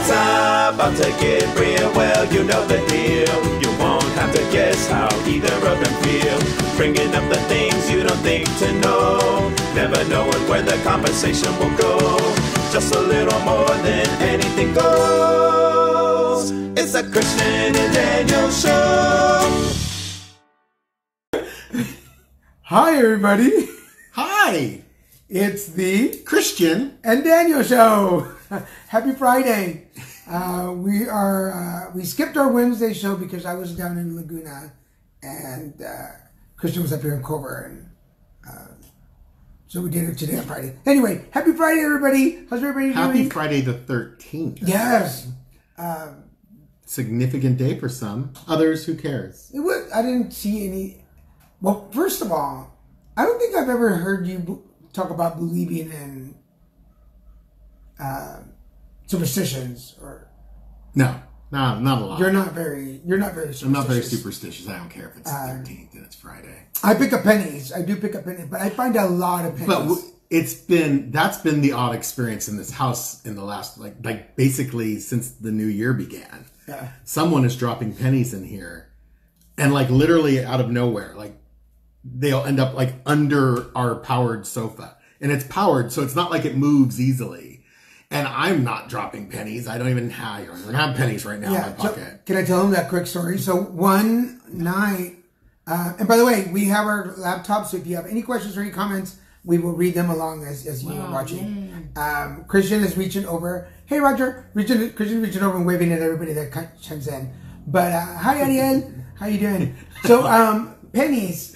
It's about to get real, well, you know the deal. You won't have to guess how either of them feel. Bringing up the things you don't think to know. Never knowing where the conversation will go. Just a little more than anything goes. It's a Christian and Daniel show. Hi, everybody. Hi. It's the Christian and Daniel show. Happy Friday. We skipped our Wednesday show because I was down in Laguna and Christian was up here in Culver, and so we did it today on Friday. Anyway, happy Friday, everybody. How's everybody doing? Happy Friday the 13th. Yes. Significant day for some. Others, who cares? It was. I didn't see any. Well, first of all, I don't think I've ever heard you talk about believing in superstitions, or not a lot. You're not very superstitious. I'm not very superstitious. I don't care if it's the 13th and it's Friday. I pick up pennies. I do pick up pennies, but I find a lot of pennies. But that's been the odd experience in this house in the last like basically since the new year began. Yeah. Someone is dropping pennies in here, and like literally out of nowhere, like they'll end up like under our powered sofa, and it's powered, so it's not like it moves easily. And I'm not dropping pennies. I don't even have pennies right now in my pocket. So, can I tell them that quick story? So one night, and by the way, we have our laptops. So if you have any questions or any comments, we will read them along as you are watching. Christian is reaching over. Hey, Roger. Christian reaching over and waving at everybody that chimes in. But hi, Ariel. How you doing? So pennies.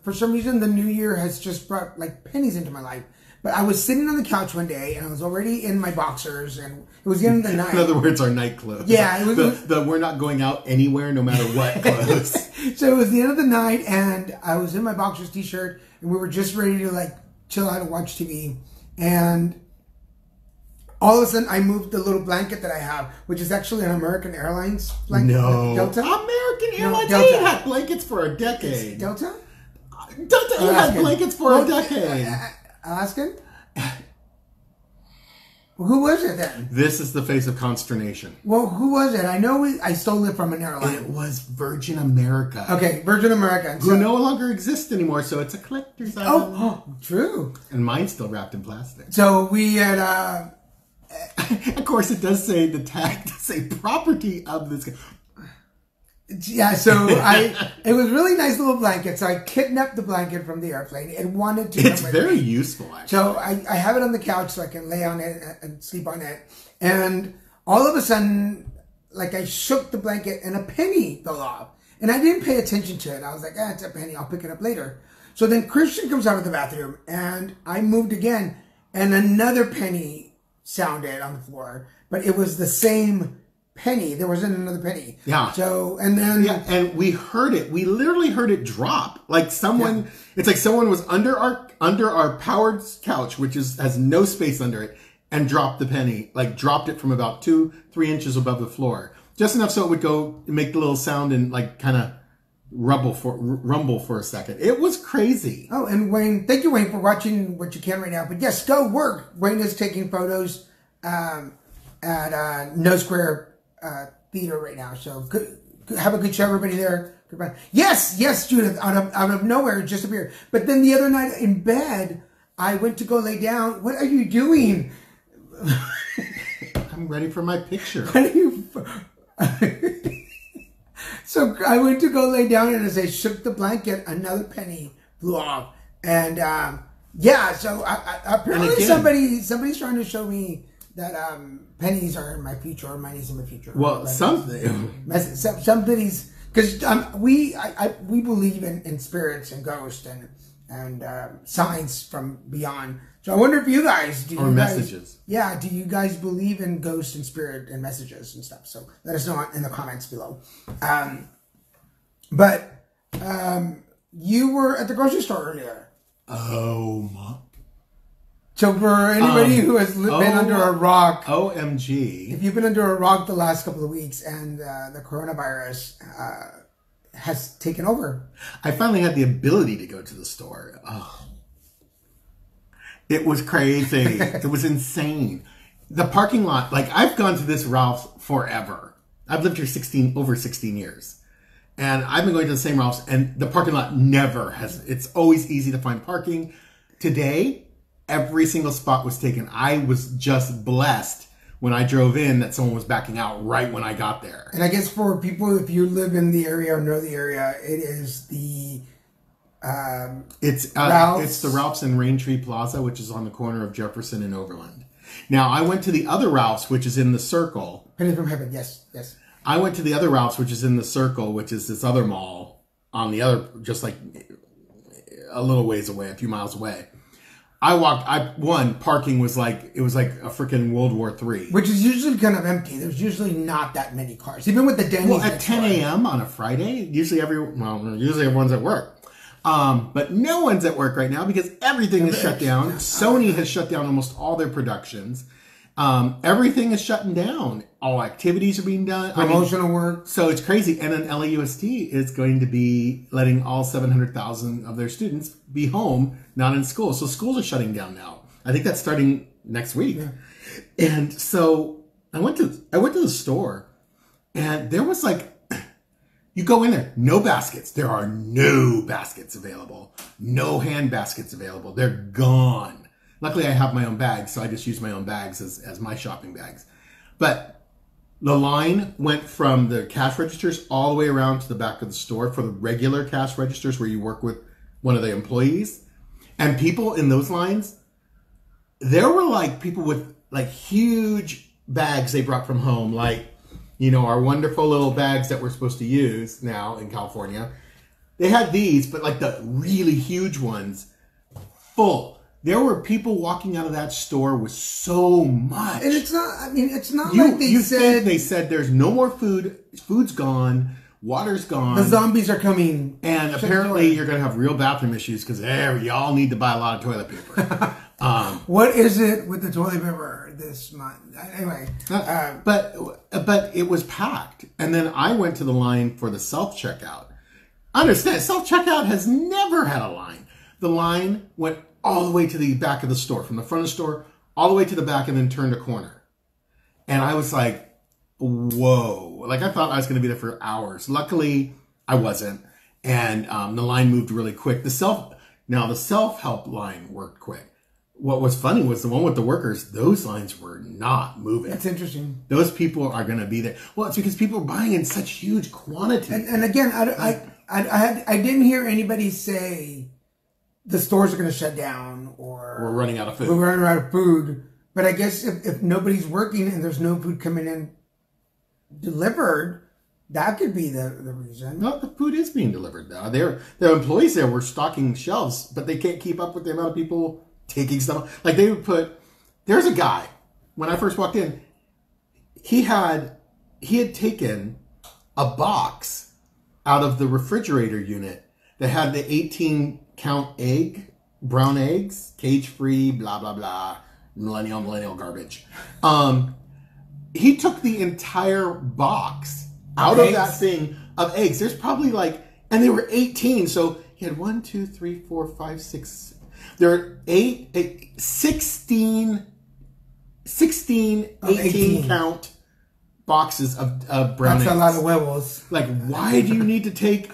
For some reason, the new year has just brought like pennies into my life. But I was sitting on the couch one day, and I was already in my boxers, and it was getting the night. In other words, our night clothes. Yeah. It was, we're not going out anywhere, no matter what clothes. So it was the end of the night, and I was in my boxers t-shirt, and we were just ready to like chill out and watch TV. And all of a sudden, I moved the little blanket that I have, which is actually an American Airlines blanket. No. Delta? American Airlines? Delta. They had blankets for a decade. Delta? Delta had blankets for a decade. Alaskan? Well, who was it then? This is the face of consternation. Well, who was it? I know I stole it from an airline. It was Virgin America. Okay, Virgin America. Who no longer exists anymore, so it's a collector's item. Oh, true. And mine's still wrapped in plastic. So we had... of course, it does say, the tag does say property of this guy. Yeah, so it was really nice little blanket. So I kidnapped the blanket from the airplane. It wanted to. It's very useful, actually. So I have it on the couch so I can lay on it and sleep on it. And all of a sudden, like I shook the blanket and a penny fell off. And I didn't pay attention to it. I was like, it's a penny. I'll pick it up later. So then Christian comes out of the bathroom and I moved again. And another penny sounded on the floor. But it was the same penny. There wasn't another penny. Yeah. So, and then... Yeah, and we heard it. We literally heard it drop. Like someone... Yeah. It's like someone was under our powered couch, which has no space under it, and dropped the penny. Like dropped it from about 2-3 inches above the floor. Just enough so it would go make the little sound and like kind of rumble for a second. It was crazy. Oh, and Wayne, thank you, Wayne, for watching what you can right now. But yes, go work. Wayne is taking photos at No Square Theater right now. So have a good show, everybody there. Goodbye. Yes, Judith, out of nowhere, it just appeared. But then the other night in bed, I went to go lay down. What are you doing? I'm ready for my picture. What are you... So I went to go lay down, and as I shook the blanket, another penny flew off. And yeah, so apparently somebody's trying to show me that pennies are in my future, or money's in my future. Well, somebody's, because we believe in spirits and ghosts and signs from beyond. So I wonder if you guys do. Or messages. Yeah, do you guys believe in ghosts and spirit and messages and stuff? So let us know in the comments below. But you were at the grocery store earlier. Oh my. So for anybody who has been under a rock, OMG. If you've been under a rock the last couple of weeks and the coronavirus has taken over. I finally had the ability to go to the store. Oh. It was crazy. It was insane. the parking lot, like I've gone to this Ralph's forever. I've lived here over 16 years. And I've been going to the same Ralph's, and the parking lot never has, it's always easy to find parking. Today, every single spot was taken. I was just blessed when I drove in that someone was backing out right when I got there. And I guess for people, if you live in the area or know the area, it is the it's the Ralph's in Raintree Plaza, which is on the corner of Jefferson and Overland. Now, I went to the other Ralph's, which is in the Circle. Penny from Heaven, yes. I went to the other Ralph's, which is in the Circle, which is this other mall on the other, just like a little ways away, a few miles away. Parking was like, it was like a freaking World War III. Which is usually kind of empty. There's usually not that many cars. Even with the Denny's. Well, at 10 a.m. on a Friday, usually everyone's at work. But no one's at work right now because everything is shut down. Sony has shut down almost all their productions. Everything is shutting down. All activities are being done. Promotional work. So it's crazy. And then LAUSD is going to be letting all 700,000 of their students be home, not in school. So schools are shutting down now. I think that's starting next week. Yeah. And so I went to the store, and there was like, you go in there, no baskets. There are no baskets available. No hand baskets available. They're gone. Luckily, I have my own bags, so I just use my own bags as my shopping bags. But the line went from the cash registers all the way around to the back of the store for the regular cash registers where you work with one of the employees. And people in those lines, there were like people with like huge bags they brought from home, like, you know, our wonderful little bags that we're supposed to use now in California. They had these, but like the really huge ones, full. There were people walking out of that store with so much. And it's not, I mean, it's not like they said there's no more food, food's gone, water's gone. The zombies are coming. And apparently you're going to have real bathroom issues because y'all need to buy a lot of toilet paper. What is it with the toilet paper this month? Anyway. But it was packed. And then I went to the line for the self-checkout. Understand, self-checkout has never had a line. The line went all the way to the back of the store, from the front of the store, all the way to the back, and then turned a corner. And I was like, whoa. Like, I thought I was going to be there for hours. Luckily, I wasn't. And the line moved really quick. The self-help line worked quick. What was funny was the one with the workers, those lines were not moving. That's interesting. Those people are going to be there. Well, it's because people are buying in such huge quantities. And again, I didn't hear anybody say the stores are going to shut down or we're running out of food. We're running out of food. But I guess if nobody's working and there's no food coming in delivered, that could be the reason. No, the food is being delivered now. Their employees there were stocking shelves, but they can't keep up with the amount of people taking stuff. Like they would there's a guy, when I first walked in, he had taken a box out of the refrigerator unit that had the 18-count brown eggs, cage-free, blah, blah, blah, millennial garbage. He took the entire box out of that thing of eggs. There's probably and they were 18, so he had 1, 2, 3, 4, 5, 6. There are 16 18-count boxes of brown eggs. That's a lot of huevos. Like, why do you need to take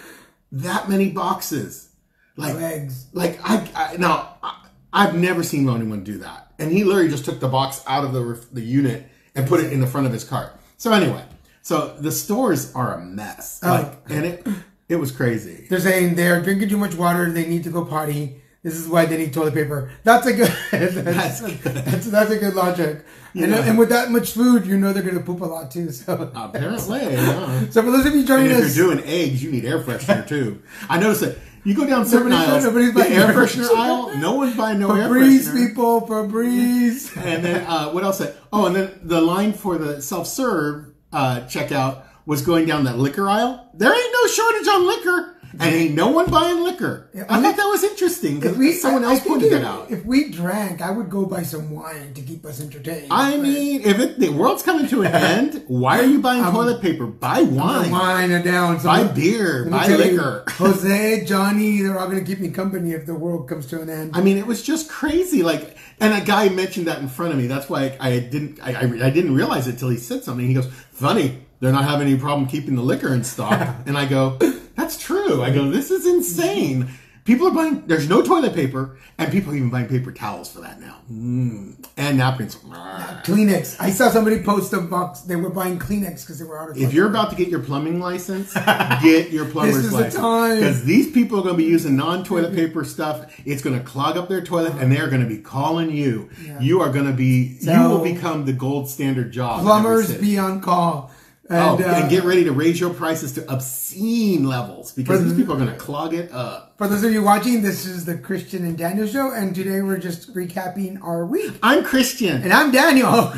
that many boxes? Of eggs. Like, I've never seen anyone do that. And he literally just took the box out of the unit and put it in the front of his cart. So anyway, the stores are a mess. And it was crazy. They're saying they're drinking too much water. They need to go potty. This is why they need toilet paper. That's a good. That's a good logic. And with that much food, they're going to poop a lot too. So apparently, yeah. So for those of you joining us, if you're doing eggs, you need air freshener too. I noticed that you go down certain aisles, the air freshener aisle, no one's buying no air freshener. People, Febreze. And then what else? And then the line for the self-serve checkout was going down that liquor aisle. There ain't no shortage on liquor. And ain't no one buying liquor. I thought that was interesting because someone else pointed that out. If we drank, I would go buy some wine to keep us entertained. I mean, if the world's coming to an end, why are you buying toilet paper? Buy wine. Wine or down. Buy beer. Buy liquor. Jose, Johnny, they're all going to keep me company if the world comes to an end. I mean, it was just crazy. Like, and a guy mentioned that in front of me. That's why I didn't realize it till he said something. He goes, funny, they're not having any problem keeping the liquor in stock. And I go, that's true. I go, this is insane. People are buying, there's no toilet paper, and people are even buying paper towels for that now. And napkins. Kleenex. I saw somebody post a box. They were buying Kleenex because they were out of If you're about to get your plumbing license, get your plumber's license. Because these people are going to be using non-toilet paper stuff. It's going to clog up their toilet, and they're going to be calling you. Yeah. You are going to be, you will become the gold standard job. Plumbers be on call. And get ready to raise your prices to obscene levels because these people are going to clog it up. For those of you watching, this is the Christian and Daniel show, and today we're just recapping our week. I'm Christian. And I'm Daniel.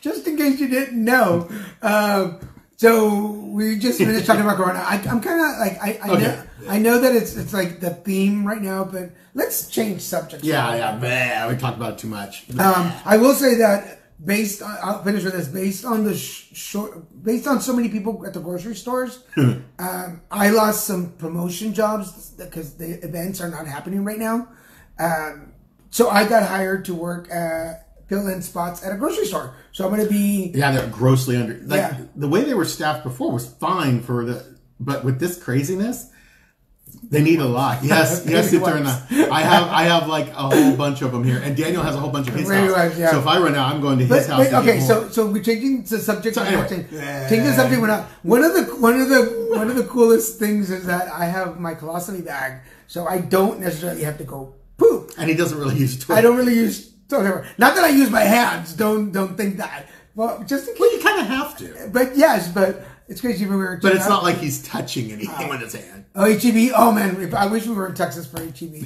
Just in case you didn't know. So we just finished talking about Corona. I'm kind of like, I know that it's like the theme right now, but let's change subjects. Yeah. We talked about it too much. I will say that I'll finish with this. Based on so many people at the grocery stores, I lost some promotion jobs because the events are not happening right now. So I got hired to work fill-in spots at a grocery store. So I'm going to be... Yeah, they're grossly under... The way they were staffed before was fine but with this craziness... They need a lot. Yes, I have like a whole bunch of them here, and Daniel has a whole bunch of his house. So if I run out, I'm going to his house. Okay, so we're changing the subject. Changing the subject. One of the coolest things is that I have my colostomy bag, so I don't necessarily have to go poop. And he doesn't really use toilet. I don't really use toilet paper. Not that I use my hands. Don't think that. Well, just in case. Well, you kind of have to. But yes, it's crazy when we were. But it's not like he's touching anything with his hand. Oh, HEB! Oh man, I wish we were in Texas for HEB.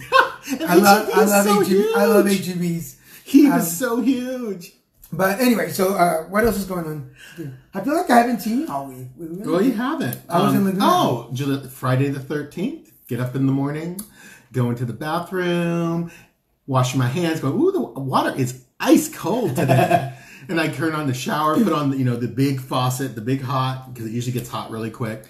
I love HEB. I love HEBs. He was so huge. But anyway, so what else is going on? I feel like I haven't seen you all week. Well, you haven't. I was in Laguna. Friday the 13th. Get up in the morning, go into the bathroom, wash my hands. Go. Ooh, the water is ice cold today. And I turn on the shower, put on the big faucet, the big hot, because it usually gets hot really quick.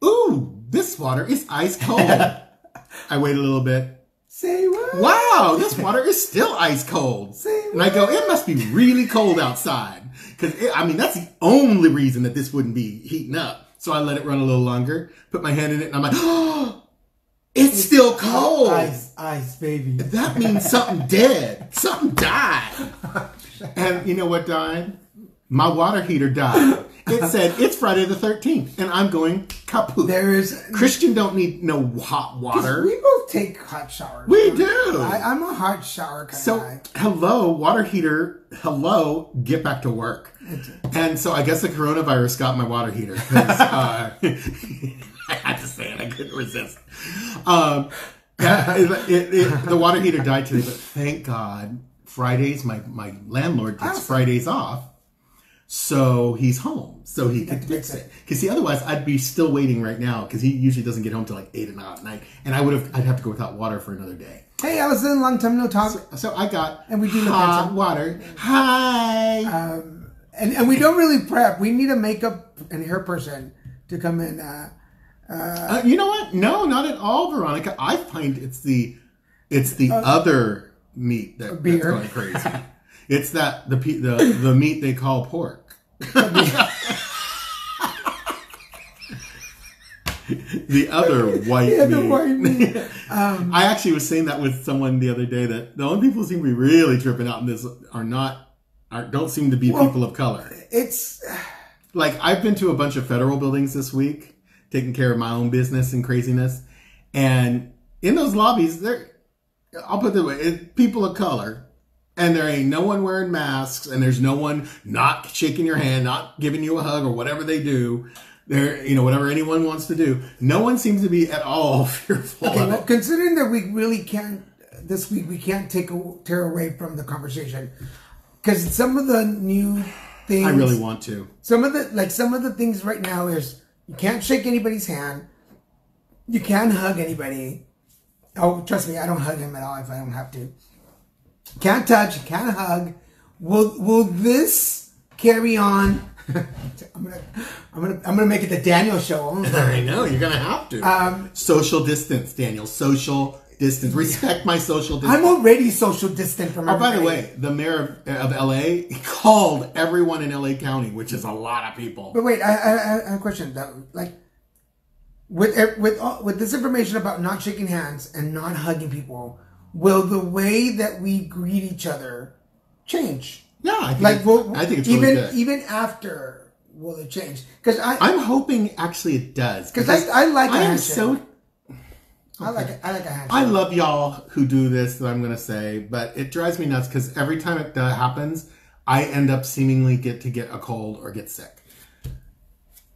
Ooh, this water is ice cold. I wait a little bit. Say what? Wow, this water is still ice cold. Say what? And I go, it must be really cold outside. Because, that's the only reason that this wouldn't be heating up. So I let it run a little longer, put my hand in it, and I'm like, oh, it's still cold. Ice, baby. That means something dead. Something died. And you know what died? My water heater died. It said, it's Friday the 13th. And I'm going, kaput. Christian don't need no hot water. We both take hot showers. We do. I'm a hot shower kind of guy. Hello, water heater. Hello, get back to work. And so I guess the coronavirus got my water heater. I had to say it. I couldn't resist. The water heater died today, but thank God. Fridays, my landlord takes Fridays off, so he's home, so he could fix it. Because see, otherwise I'd be still waiting right now, because he usually doesn't get home till like 8 at night, and I'd have to go without water for another day. Hey, Allison, long time no talk. So I got and we do hot water. Hi. And we don't really prep. We need a makeup and hair person to come in. You know what? No, not at all, Veronica. I find it's the other meat that's going crazy. It's that the meat they call pork. The other white meat. The white meat. I actually was saying that with someone the other day, that the only people who seem to be really tripping out in this don't seem to be people of color. It's like I've been to a bunch of federal buildings this week, taking care of my own business and craziness, and in those lobbies, I'll put it this way, it's people of color, and there ain't no one wearing masks, and there's no one not shaking your hand, not giving you a hug, or whatever they do. Whatever anyone wants to do. No one seems to be at all fearful of it. Considering that we really can't, this week, we can't tear away from the conversation. Because some of the new things... I really want to. Some of the things right now is, you can't shake anybody's hand. You can hug anybody. Oh, trust me, I don't hug him at all if I don't have to. Can't touch, can't hug. Will this carry on? I'm gonna make it the Daniel show. I know you're gonna have to. Social distance, Daniel. Social distance. Respect my social distance. I'm already social distant from everybody. Oh, by the way, the mayor of LA called everyone in LA County, which is a lot of people. But wait, I have a question. Like, with this information about not shaking hands and not hugging people, will the way that we greet each other change? Yeah, I think it's even really good. Even after, will it change? Because I'm hoping actually it does. Because I like a handshake. Okay. I like a handshake. I love y'all who do this, that I'm going to say, but it drives me nuts because every time it happens, I end up seemingly get a cold or get sick.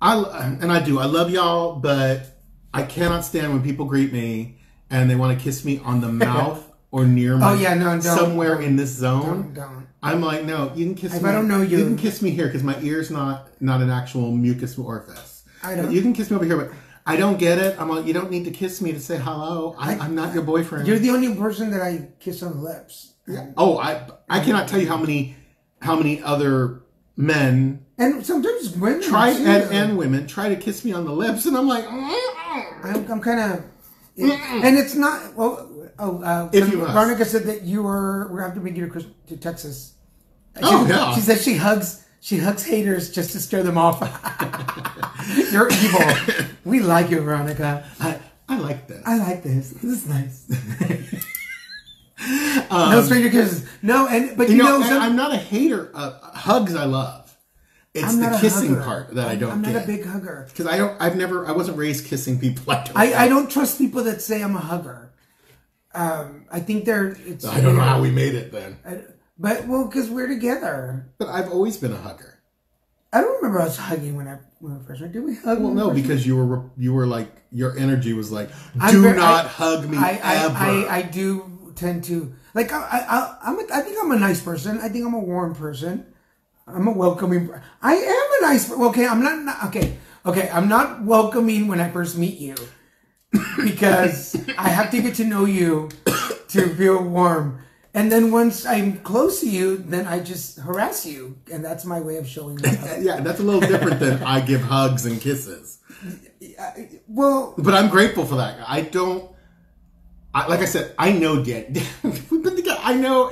I love y'all, but I cannot stand when people greet me and they want to kiss me on the mouth or near my somewhere in this zone. Don't. I'm like, no, you can kiss me. If I don't know you, you can kiss me here because my ear's not an actual mucus orifice. I don't. You can kiss me over here, but I don't get it. I'm like, you don't need to kiss me to say hello. I'm not your boyfriend. You're the only person that I kiss on the lips. Yeah. Oh, I cannot tell you how many other men and sometimes women and women try to kiss me on the lips, and I'm like, I'm kind of, and it's not. Well, Veronica said that we have to bring you to Texas. She said she hugs haters just to scare them off. You're evil. We like you, Veronica. I like this. I like this. This is nice. No stranger kisses. No, but you know I'm not a hater. Hugs I love. It's the kissing part that I don't get. I'm not a big hugger because I wasn't raised kissing people. I don't trust people that say I'm a hugger. I think I don't know how we made it then. Because we're together. But I've always been a hugger. I don't remember us hugging when we first met. Did we hug? Well, no, because you were like, your energy was like, do not hug me ever. I do tend to like. I think I'm a nice person. I think I'm a warm person. I'm a welcoming. I am a nice. Okay, I'm not. Okay. I'm not welcoming when I first meet you because I have to get to know you to feel warm. And then once I'm close to you, then I just harass you. And that's my way of showing love. Yeah, that's a little different than I give hugs and kisses. Well... But I'm grateful for that. Like I said, I know Dan. We've been together. I know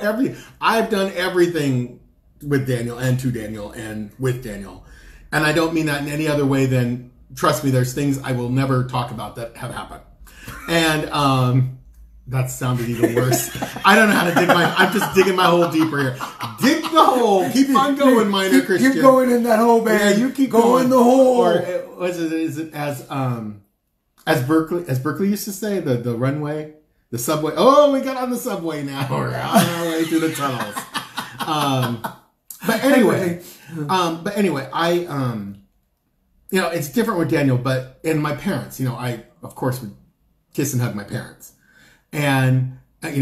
I've done everything with Daniel and to Daniel and with Daniel. And I don't mean that in any other way than, trust me, there's things I will never talk about that have happened. And, that sounded even worse. I don't know how to dig I'm just digging my hole deeper here. Dig the hole. Keep on going, Minor Christian. Keep going in that hole, man. Yeah, you keep going in the hole. Or is it as Berkeley used to say, the runway, the subway. Oh, we got on the subway now. We're on our way through the tunnels. But anyway, I it's different with Daniel, but and my parents, I of course would kiss and hug my parents. And, but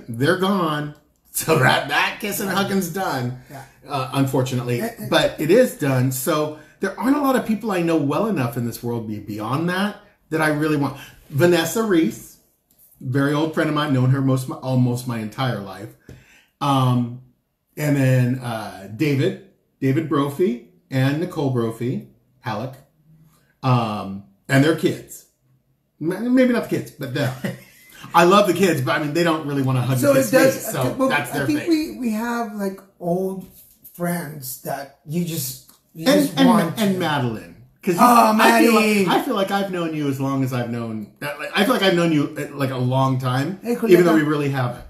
they're gone. So that kiss and hugging's done, unfortunately. But it is done. So there aren't a lot of people I know well enough in this world beyond that I really want. Vanessa Reese, very old friend of mine, known her almost my entire life. And then David Brophy and Nicole Brophy, Halleck, and their kids. Maybe not the kids, but them. I love the kids, but I mean, they don't really want to hug and kiss me, so that's their thing. I think we have like old friends that you just want. And Madeline. Maddie! I feel like I've known you as long as I've known. I feel like I've known you like a long time, even though we really haven't.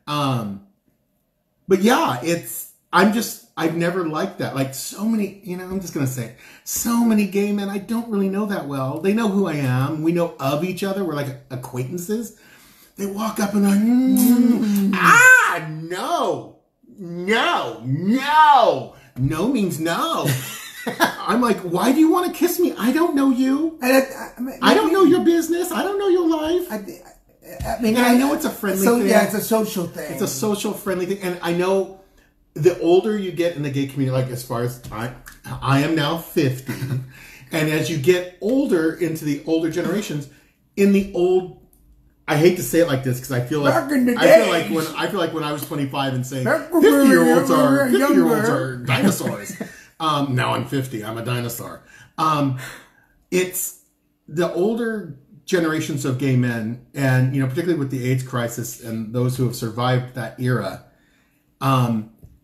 But yeah, I've never liked that. Like so many, I'm just going to say it. So many gay men I don't really know that well. They know who I am. We know of each other. We're like acquaintances. They walk up and they're, no. No means no. I'm like, why do you want to kiss me? I don't know you. I don't know your business. I don't know your life. I know it's a friendly thing. Yeah, it's a social thing. It's a social friendly thing. And I know the older you get in the gay community, like as far as I am now 50, and as you get older into the older generations, in the old. I hate to say it like this because I feel like I feel like when I was 25 and saying 50-year-olds are dinosaurs. Now I'm 50. I'm a dinosaur. It's the older generations of gay men, and particularly with the AIDS crisis and those who have survived that era.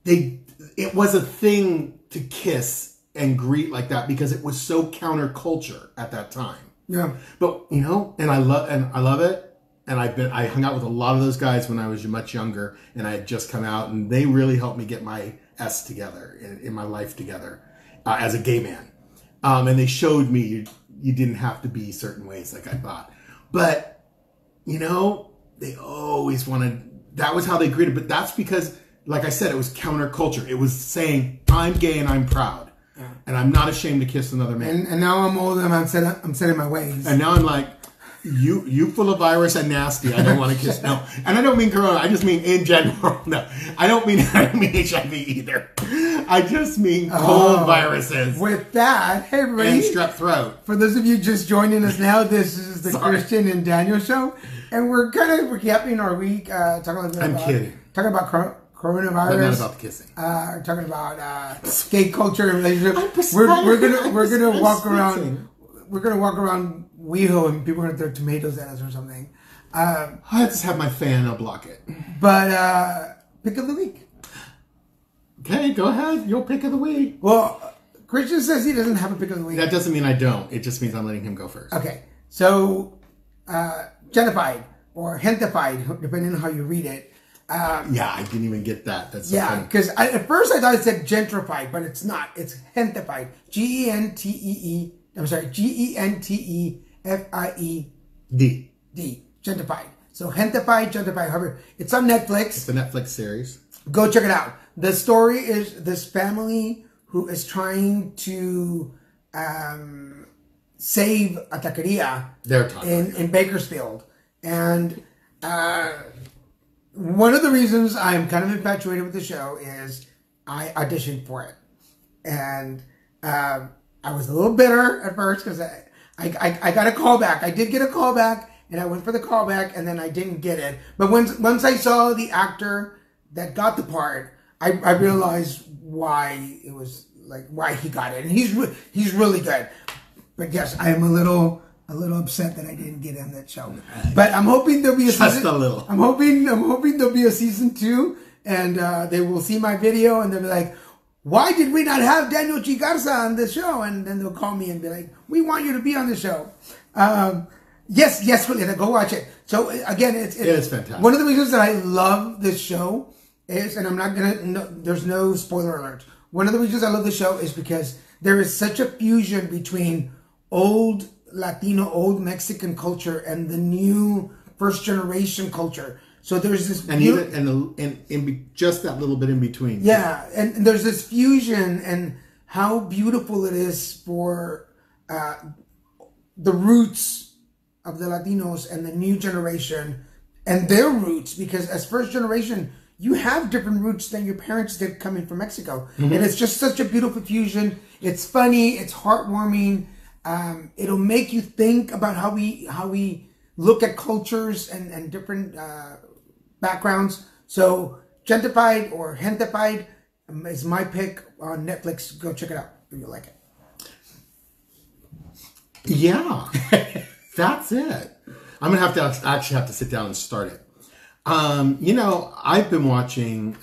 It was a thing to kiss and greet like that because it was so counterculture at that time. Yeah. But and I love it. And I hung out with a lot of those guys when I was much younger, and I had just come out, and they really helped me get my S together in my life together as a gay man. And they showed me you didn't have to be certain ways like I thought. But they always wanted. That was how they greeted. But that's because, like I said, it was counterculture. It was saying I'm gay and I'm proud, and I'm not ashamed to kiss another man. And now I'm old and I'm set in my ways. And now I'm like. You full of virus and nasty. I don't want to kiss. No, and I don't mean corona. I just mean in general. No, I don't mean HIV either. I just mean cold viruses. With that, hey everybody, and strep throat. For those of you just joining us now, this is the Christian and Daniel show, and we're kind of recapping our week. Talking about coronavirus. But not about the kissing. Talking about gay culture and relationship. We're gonna walk around. We're gonna walk around WeHo and people are gonna throw tomatoes at us or something. I just have my fan. I'll block it. But pick of the week. Okay, go ahead. Your pick of the week. Well, Christian says he doesn't have a pick of the week. That doesn't mean I don't. It just means I'm letting him go first. Okay, so gentified or hentified, depending on how you read it. Yeah, I didn't even get that. That's because at first I thought it said gentrified, but it's not. It's hentified. Gentee. I'm sorry, Gentefie. D. Gentified. So hentified, gentified. However, it's on Netflix. It's a Netflix series. Go check it out. The story is this family who is trying to save a taqueria in Bakersfield. And one of the reasons I'm kind of infatuated with the show is I auditioned for it. And I was a little bitter at first because I got a callback. I did get a callback, and I went for the callback, and then I didn't get it. But once I saw the actor that got the part, I realized why it was why he got it, and he's really good. But yes, I am a little upset that I didn't get on that show. But I'm hoping there'll be a season. Just a little. I'm hoping there'll be a season 2, and they will see my video and they'll be like, why did we not have Daniel G. Garza on the show? And then they'll call me and be like, we want you to be on the show. Yes, Julieta, go watch it. So again, it's fantastic. One of the reasons that I love this show is, and I'm not there's no spoiler alert. One of the reasons I love the show is because there is such a fusion between old Latino, old Mexican culture and the new first generation culture. So there's this, just that little bit in between. Yeah, and there's this fusion, and how beautiful it is for the roots of the Latinos and the new generation and their roots, because as first generation, you have different roots than your parents did coming from Mexico, and it's just such a beautiful fusion. It's funny, it's heartwarming. It'll make you think about how we look at cultures and different backgrounds. So gentified or hentified is my pick on Netflix. Go check it out if you like it. Yeah, that's it. I'm gonna have to sit down and start it. I've been watching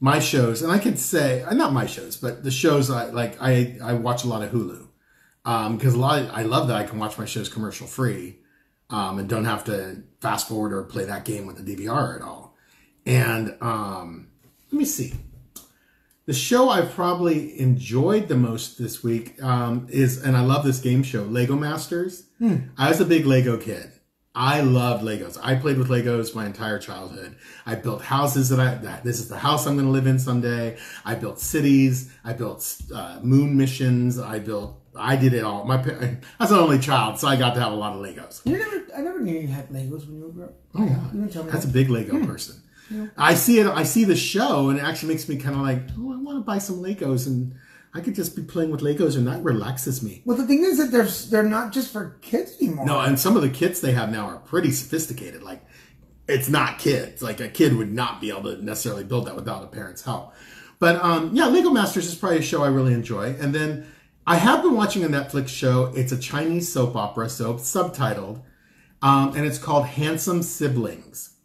my shows, and I can say not my shows, but the shows I watch a lot of Hulu because I love that I can watch my shows commercial free. And don't have to fast forward or play that game with the DVR at all. And let me see. The show I've probably enjoyed the most this week is, and I love this game show, Lego Masters. I was a big Lego kid. I loved Legos. I played with Legos my entire childhood. I built houses this is the house I'm going to live in someday. I built cities. I built moon missions. I did it all. I was an only child, so I got to have a lot of Legos. I never knew you had Legos when you were up. Oh yeah, you didn't tell me that's a big Lego person. Yeah. I see the show, and it actually makes me kind of like, I want to buy some Legos, and I could just be playing with Legos and that relaxes me. Well, the thing is that they're not just for kids anymore. No, and some of the kits they have now are pretty sophisticated. Like, it's not kids. Like, a kid would not be able to necessarily build that without a parent's help. But, yeah, Lego Masters is probably a show I really enjoy. And then I have been watching a Netflix show. It's a Chinese soap opera, so it's subtitled. And it's called Handsome Siblings.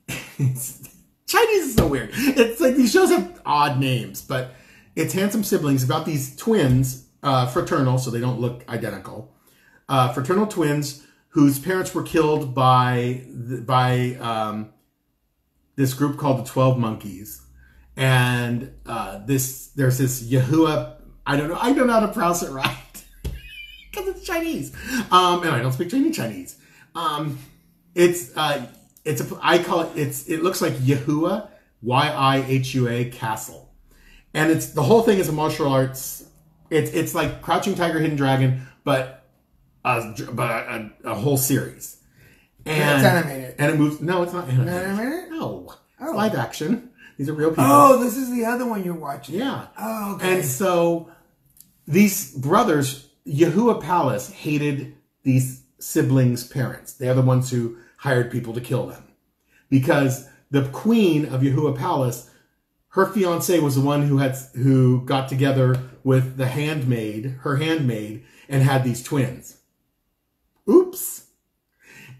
Chinese is so weird. It's like these shows have odd names, but it's Handsome Siblings about these twins, fraternal, so they don't look identical. Fraternal twins whose parents were killed by this group called the 12 Monkeys. And there's this Yahuwah, I don't know how to pronounce it right. Because it's Chinese. And I don't speak Chinese. It looks like Yahuwah, Yihua Castle. And the whole thing is a martial arts. It's like Crouching Tiger, Hidden Dragon, but a whole series. And it's animated. And it moves. No, it's not animated. Not animated? No. Oh. Live action. These are real people. Oh, this is the other one you're watching. Yeah. Oh, okay. And so these brothers, Yahuwah Palace, hated these siblings' parents. They are the ones who hired people to kill them. Because the queen of Yahuwah Palace, her fiancé was the one who got together with her handmaid, and had these twins. Oops.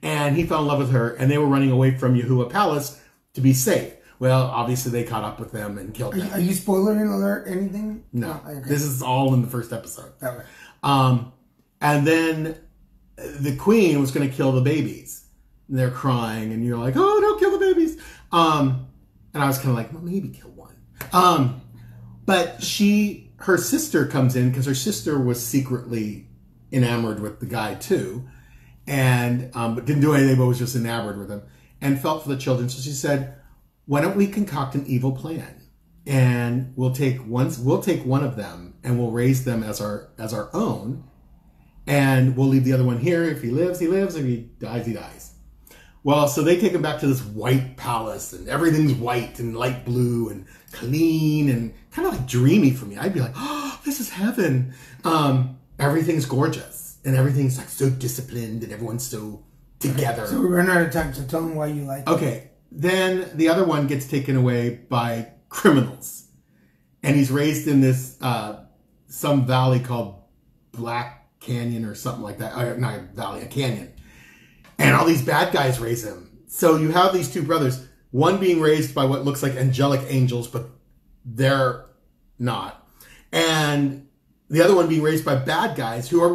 And he fell in love with her, and they were running away from Yahuwah Palace to be safe. Well, obviously they caught up with them and killed them. Are you spoiling alert anything? No. Oh, okay. This is all in the first episode. Okay. And then the queen was going to kill the babies. And they're crying, and you're like, oh, don't kill the babies. And I was kind of like, well, maybe kill one. But her sister comes in because her sister was secretly enamored with the guy too. And but didn't do anything, but was just enamored with him and felt for the children. So she said, why don't we concoct an evil plan? And we'll take one of them and we'll raise them as our own. And we'll leave the other one here. If he lives, he lives. If he dies, he dies. Well, so they take him back to this white palace, and everything's white and light blue and clean and kind of like dreamy for me. I'd be like, oh, this is heaven. Everything's gorgeous and everything's like so disciplined and everyone's so together. So we're running out of time, so tell them why you like it. Okay. Then the other one gets taken away by criminals. And he's raised in this, some valley called Black Canyon or something like that. Not a valley, a canyon. And all these bad guys raise him. So you have these two brothers, one being raised by what looks like angelic angels, but they're not. And the other one being raised by bad guys who are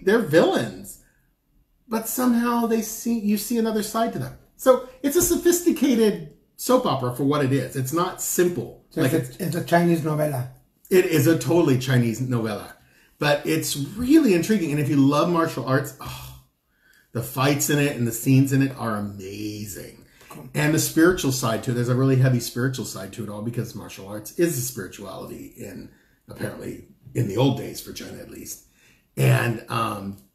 they're villains. But somehow you see another side to them. So it's a sophisticated soap opera for what it is. It's not simple. So it's a Chinese novella. It is a totally Chinese novella. But it's really intriguing. And if you love martial arts, the fights in it and the scenes in it are amazing. Cool. And the spiritual side to it, there's a really heavy spiritual side to it all because martial arts is a spirituality apparently in the old days for China at least. And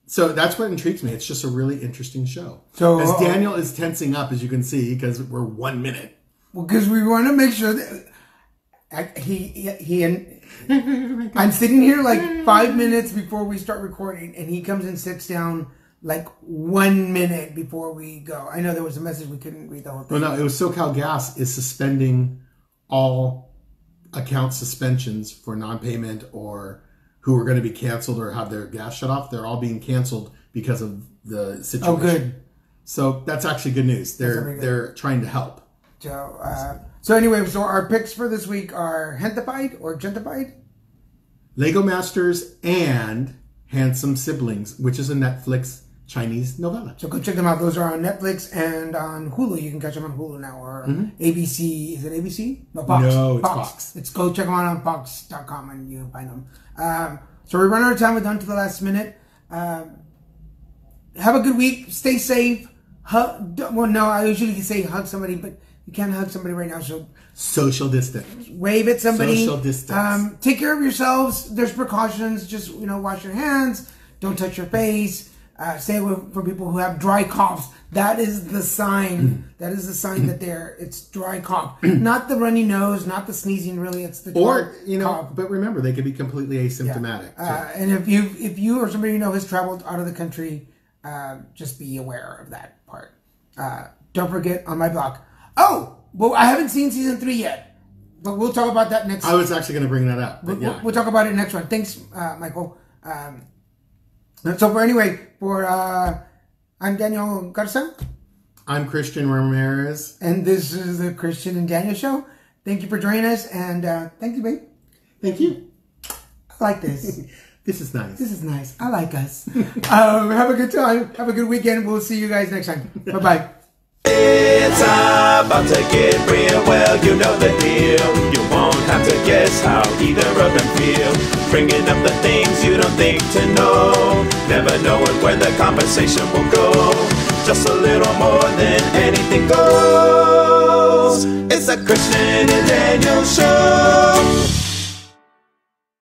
so that's what intrigues me. It's just a really interesting show. So as Daniel is tensing up, as you can see, because we're 1 minute. Well, because we want to make sure that I'm sitting here like 5 minutes before we start recording, and he comes and sits down like 1 minute before we go. I know there was a message we couldn't read the whole thing. Well, no, it was SoCal Gas is suspending all account suspensions for non-payment or who are going to be canceled or have their gas shut off. They're all being canceled because of the situation. Oh, good. So that's actually good news. They're trying to help. So anyway, so our picks for this week are Gentified or Gentified? Lego Masters and Handsome Siblings, which is a Netflix Chinese novella. So go check them out. Those are on Netflix and on Hulu. You can catch them on Hulu now or ABC. Is it ABC? No, Fox. No, it's Fox. Go check them out on Fox.com and you can find them. So we're running out of time. We're down to the last minute. Have a good week. Stay safe. I usually say hug somebody, but you can't hug somebody right now. So social distance. Wave at somebody. Social distance. Take care of yourselves. There's precautions. Just wash your hands. Don't touch your face. Stay away from people who have dry coughs. That is the sign. That is the sign that it's dry cough. Not the runny nose, not the sneezing. Really, it's the dry cough. But remember, they could be completely asymptomatic. And if you or somebody you know has traveled out of the country, just be aware of that part. Don't forget on my blog. Oh, well, I haven't seen season 3 yet, but we'll talk about that next. I was actually going to bring that up. We'll talk about it next one. Thanks, Michael. I'm Daniel Garza. I'm Christian Ramirez. And this is the Christian and Daniel Show. Thank you for joining us, and thank you, babe. Thank you. I like this. This is nice. This is nice. I like us. Have a good time. Have a good weekend. We'll see you guys next time. Bye-bye. It's about to get real, well, you know the deal. You won't have to guess how either of them feel. Bringing up the things you don't think to know. Never knowing where the conversation will go. Just a little more than anything goes. It's a Christian and Daniel Show.